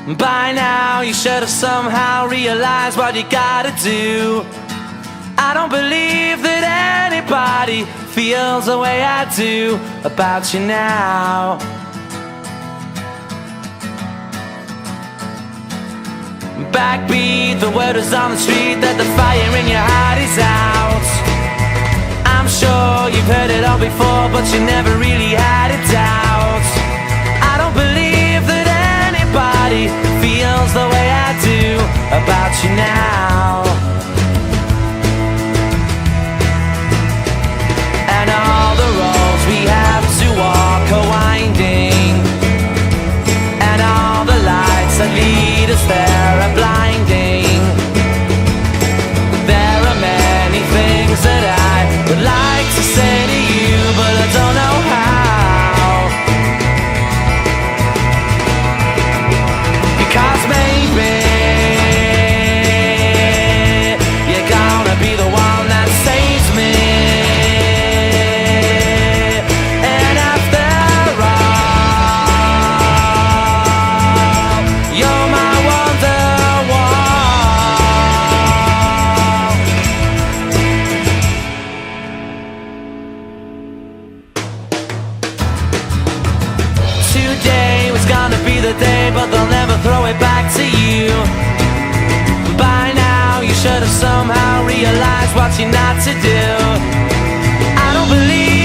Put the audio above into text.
By now you should have somehow realized what you gotta do. I don't believe that anybody feels the way I do about you now. Backbeat, the word is on the street that the fire in your heart is out. I'm sure you've heard it all before, but you never really had a doubt. I don't believe that anybody feels the way I do about you now. And all the roads we have to walk are winding, and all the lights that lead us there are blinding. There are many things that I would like to say to you, but I don't know how. Because maybe you're gonna be the one that saves me. And after all, you're my Wonderwall. Today was gonna be the day, but they'll never throw it back to you. By now you should have somehow realized what you're not to do. I don't believe